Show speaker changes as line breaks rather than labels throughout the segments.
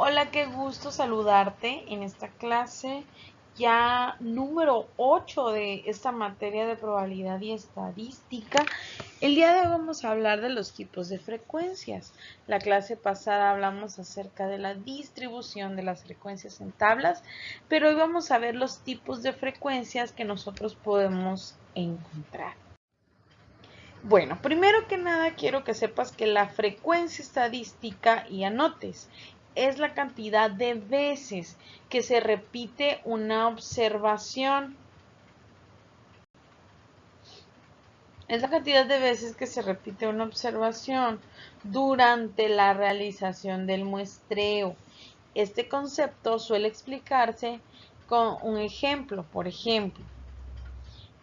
Hola, qué gusto saludarte en esta clase ya número 8 de esta materia de probabilidad y estadística. El día de hoy vamos a hablar de los tipos de frecuencias. La clase pasada hablamos acerca de la distribución de las frecuencias en tablas, pero hoy vamos a ver los tipos de frecuencias que nosotros podemos encontrar. Bueno, primero que nada quiero que sepas que la frecuencia estadística, y anotes, es la cantidad de veces que se repite una observación. Es la cantidad de veces que se repite una observación durante la realización del muestreo. Este concepto suele explicarse con un ejemplo. Por ejemplo,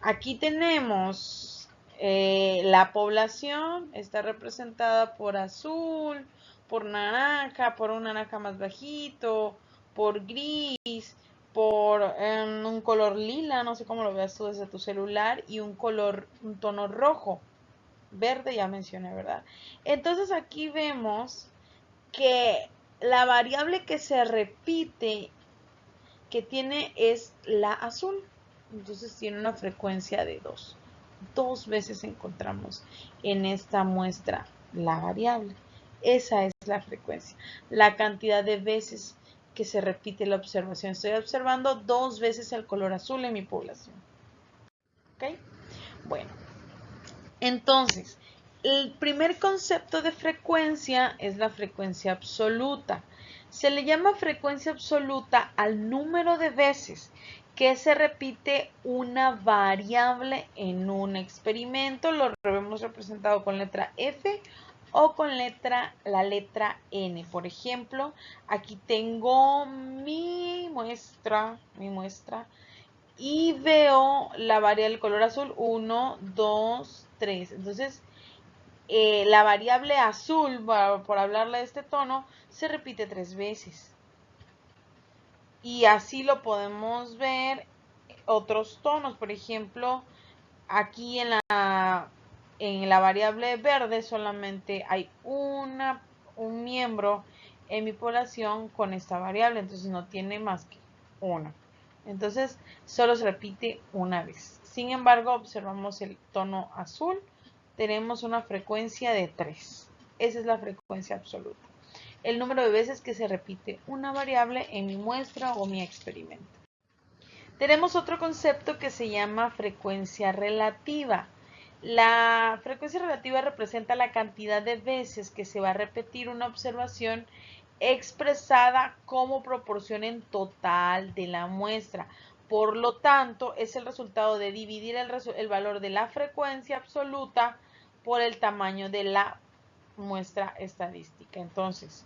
aquí tenemos la población, está representada por azul, por naranja, por un naranja más bajito, por gris, por un color lila, no sé cómo lo veas tú desde tu celular, y un tono rojo, verde ya mencioné, ¿verdad? Entonces aquí vemos que la variable que se repite que tiene es la azul. Entonces tiene una frecuencia de 2. Dos veces encontramos en esta muestra la variable. Esa es la frecuencia, la cantidad de veces que se repite la observación. Estoy observando 2 veces el color azul en mi población. ¿Ok? Bueno, entonces, el primer concepto de frecuencia es la frecuencia absoluta. Se le llama frecuencia absoluta al número de veces que se repite una variable en un experimento. Lo vemos representado con letra F o con la letra N. Por ejemplo, aquí tengo mi muestra y veo la variable del color azul 1, 2, 3. Entonces, la variable azul, por hablarle de este tono, se repite 3 veces. Y así lo podemos ver otros tonos. Por ejemplo, aquí en la variable verde solamente hay un miembro en mi población con esta variable. Entonces no tiene más que una. Entonces solo se repite una vez. Sin embargo, observamos el tono azul. Tenemos una frecuencia de 3. Esa es la frecuencia absoluta. El número de veces que se repite una variable en mi muestra o mi experimento. Tenemos otro concepto que se llama frecuencia relativa. La frecuencia relativa representa la cantidad de veces que se va a repetir una observación expresada como proporción en total de la muestra. Por lo tanto, es el resultado de dividir el valor de la frecuencia absoluta por el tamaño de la muestra estadística. Entonces,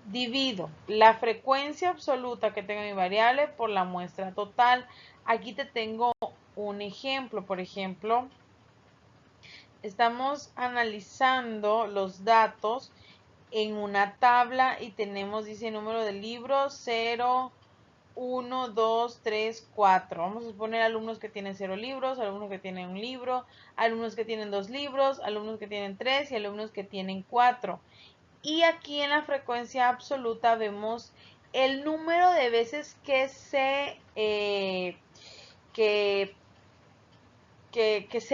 divido la frecuencia absoluta que tenga mi variable por la muestra total. Aquí te tengo un ejemplo. Por ejemplo, estamos analizando los datos en una tabla y tenemos, dice, número de libros 0, 1, 2, 3, 4. Vamos a poner alumnos que tienen 0 libros, alumnos que tienen un libro, alumnos que tienen 2 libros, alumnos que tienen 3 y alumnos que tienen 4. Y aquí en la frecuencia absoluta vemos el número de veces que se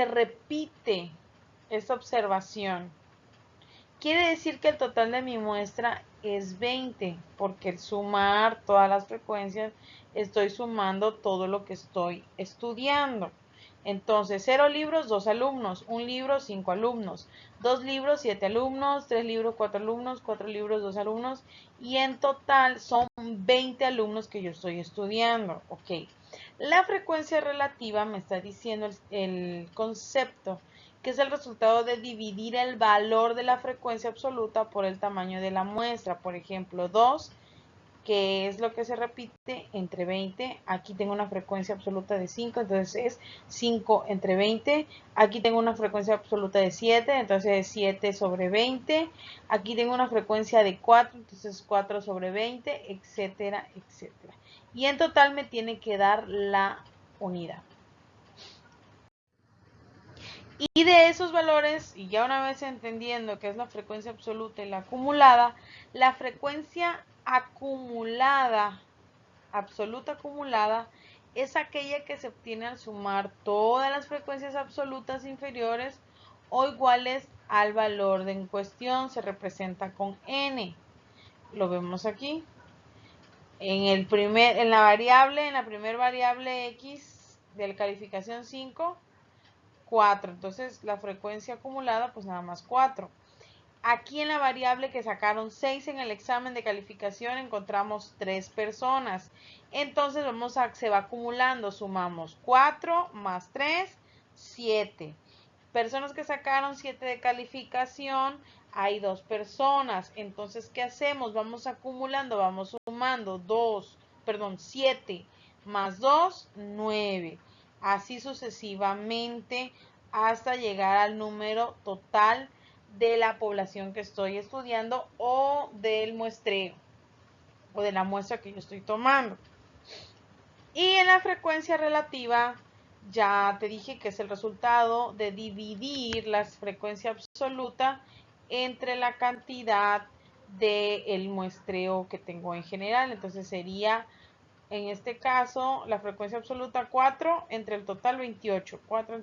repite esta observación. Quiere decir que el total de mi muestra es 20, porque al sumar todas las frecuencias estoy sumando todo lo que estoy estudiando. Entonces, 0 libros, 2 alumnos, 1 libro, 5 alumnos, 2 libros, 7 alumnos, 3 libros, 4 alumnos, 4 libros, 2 alumnos, y en total son 20 alumnos que yo estoy estudiando. Ok. La frecuencia relativa me está diciendo el concepto que es el resultado de dividir el valor de la frecuencia absoluta por el tamaño de la muestra. Por ejemplo, 2, que es lo que se repite entre 20. Aquí tengo una frecuencia absoluta de 5, entonces es 5 entre 20. Aquí tengo una frecuencia absoluta de 7, entonces es 7 sobre 20. Aquí tengo una frecuencia de 4, entonces 4 sobre 20, etcétera, etcétera. Y en total me tiene que dar la unidad. Y de esos valores, y ya una vez entendiendo qué es la frecuencia absoluta y la acumulada, la frecuencia acumulada, absoluta acumulada, es aquella que se obtiene al sumar todas las frecuencias absolutas inferiores o iguales al valor en cuestión. Se representa con n. Lo vemos aquí. En la primera variable x de la calificación 5, 4. Entonces la frecuencia acumulada, pues nada más 4. Aquí en la variable que sacaron 6 en el examen de calificación encontramos 3 personas. Entonces se va acumulando, sumamos 4 más 3, 7. Personas que sacaron 7 de calificación, hay 2 personas. Entonces, ¿qué hacemos? Vamos acumulando, vamos sumando 7 más 2, 9. Así sucesivamente hasta llegar al número total de la población que estoy estudiando o del muestreo o de la muestra que yo estoy tomando. Y en la frecuencia relativa ya te dije que es el resultado de dividir la frecuencia absoluta entre la cantidad del muestreo que tengo en general. Entonces sería, en este caso, la frecuencia absoluta 4 entre el total 28. 4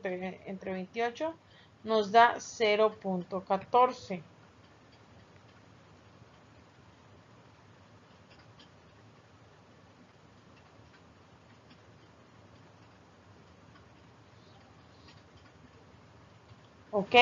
entre 28 nos da 0.14. ¿Ok?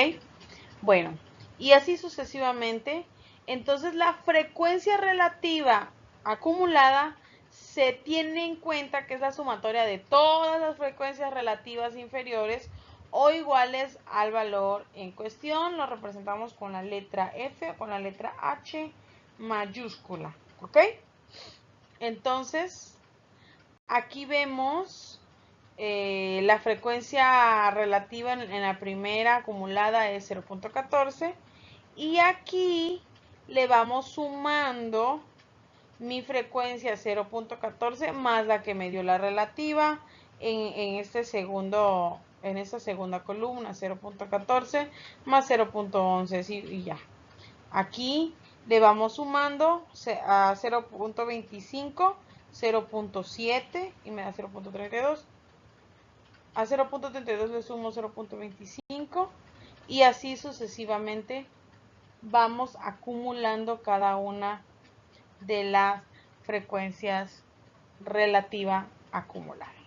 Bueno, y así sucesivamente. Entonces la frecuencia relativa acumulada se tiene en cuenta que es la sumatoria de todas las frecuencias relativas inferiores o iguales al valor en cuestión. Lo representamos con la letra F o con la letra H mayúscula. ¿Ok? Entonces, aquí vemos la frecuencia relativa en la primera acumulada es 0.14 y aquí le vamos sumando mi frecuencia 0.14 más la que me dio la relativa en esta segunda columna, 0.14 más 0.11 y ya. Aquí le vamos sumando a 0.25, 0.7 y me da 0.32. A 0.32 le sumo 0.25 y así sucesivamente vamos acumulando cada una de las frecuencias relativa acumuladas.